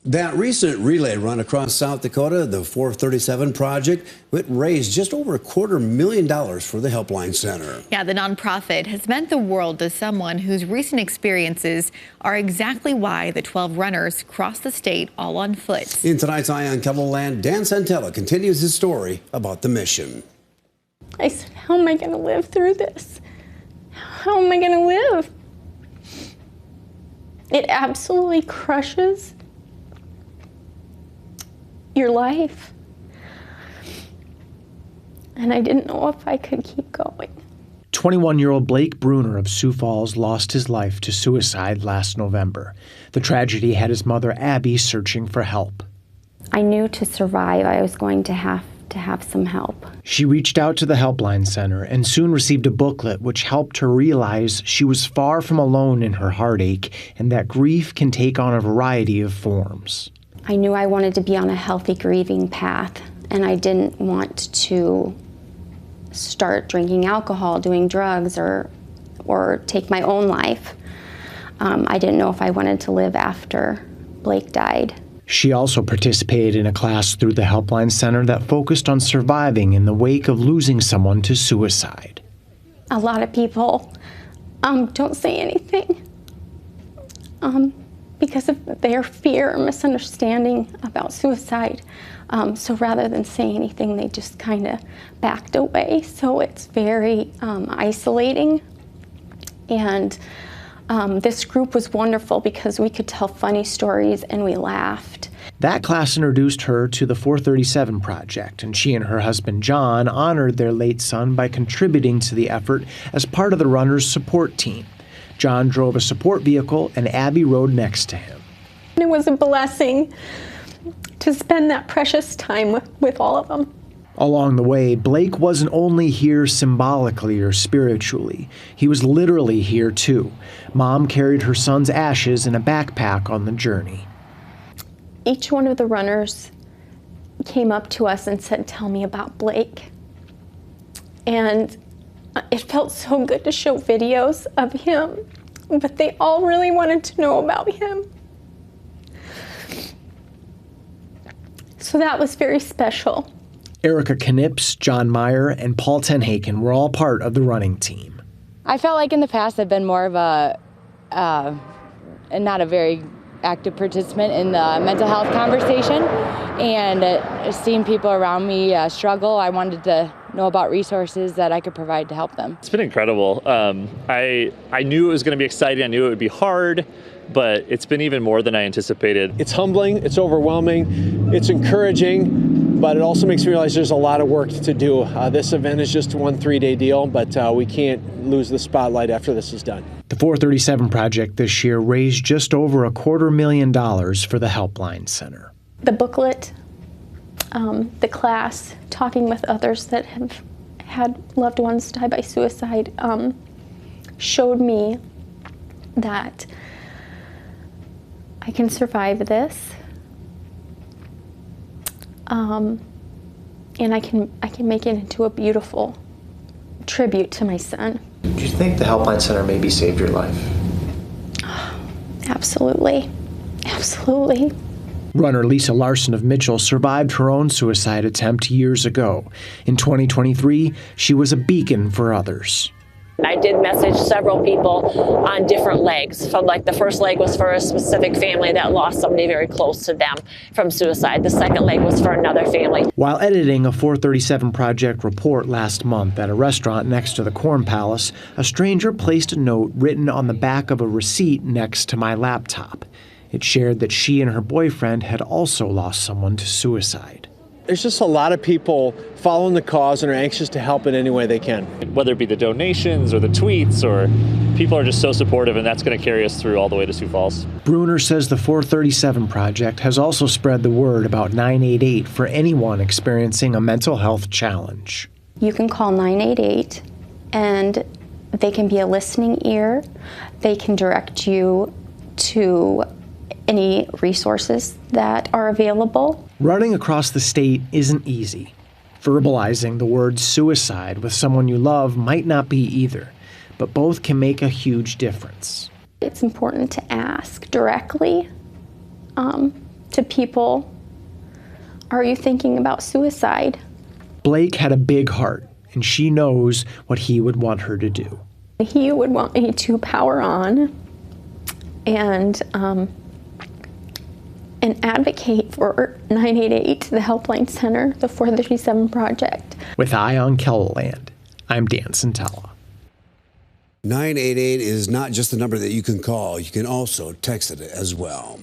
That recent relay run across South Dakota, the 437 project, it raised just over $250,000 for the Helpline Center. Yeah, the nonprofit has meant the world to someone whose recent experiences are exactly why the 12 runners crossed the state all on foot. In tonight's Eye on Kettleland, Dan Santella continues his story about the mission. I said, how am I going to live through this? How am I going to live? It absolutely crushes your life. And I didn't know if I could keep going. 21-year-old Blake Bruner of Sioux Falls lost his life to suicide last November. The tragedy had his mother, Abby, searching for help. I knew to survive, I was going to have some help. She reached out to the Helpline Center and soon received a booklet which helped her realize she was far from alone in her heartache and that grief can take on a variety of forms. I knew I wanted to be on a healthy grieving path, and I didn't want to start drinking alcohol, doing drugs, or take my own life. I didn't know if I wanted to live after Blake died. She also participated in a class through the Helpline Center that focused on surviving in the wake of losing someone to suicide. A lot of people don't say anything because of their fear or misunderstanding about suicide. So rather than say anything, they just kind of backed away. So it's very isolating. And this group was wonderful because we could tell funny stories and we laughed. That class introduced her to the 437 Project, and she and her husband John honored their late son by contributing to the effort as part of the runners' support team. John drove a support vehicle and Abby rode next to him. It was a blessing to spend that precious time with all of them. Along the way, Blake wasn't only here symbolically or spiritually. He was literally here too. Mom carried her son's ashes in a backpack on the journey. Each one of the runners came up to us and said, "Tell me about Blake." And it felt so good to show videos of him, but they all really wanted to know about him. So that was very special. Erica Knips, John Meyer, and Paul Tenhaken were all part of the running team. I felt like in the past I've been more of a not a very active participant in the mental health conversation, and seeing people around me struggle, I wanted to know about resources that I could provide to help them. It's been incredible. I knew it was going to be exciting. I knew it would be hard, but it's been even more than I anticipated. It's humbling, it's overwhelming, it's encouraging, but it also makes me realize there's a lot of work to do. This event is just one 3-day deal, but we can't lose the spotlight after this is done. The 437 Project this year raised just over $250,000 for the Helpline Center. The booklet, the class, talking with others that have had loved ones die by suicide, showed me that I can survive this, and I can make it into a beautiful tribute to my son. Do you think the Helpline Center maybe saved your life? Absolutely. Absolutely. Runner Lisa Larson of Mitchell survived her own suicide attempt years ago. In 2023, she was a beacon for others. I did message several people on different legs. From like the first leg was for a specific family that lost somebody very close to them from suicide. The second leg was for another family. While editing a 437 Project report last month at a restaurant next to the Corn Palace, a stranger placed a note written on the back of a receipt next to my laptop. It shared that she and her boyfriend had also lost someone to suicide. There's just a lot of people following the cause and are anxious to help in any way they can. Whether it be the donations or the tweets, or people are just so supportive, and that's going to carry us through all the way to Sioux Falls. Bruner says the 437 Project has also spread the word about 988 for anyone experiencing a mental health challenge. You can call 988 and they can be a listening ear. They can direct you to any resources that are available. Running across the state isn't easy. Verbalizing the word suicide with someone you love might not be either, but both can make a huge difference. It's important to ask directly to to people, are you thinking about suicide? Blake had a big heart, and she knows what he would want her to do. He would want me to power on and advocate for 988, the Helpline Center, the 437 project. With Eye on Keloland, I'm Dan Santella. 988 is not just the number that you can call. You can also text it as well.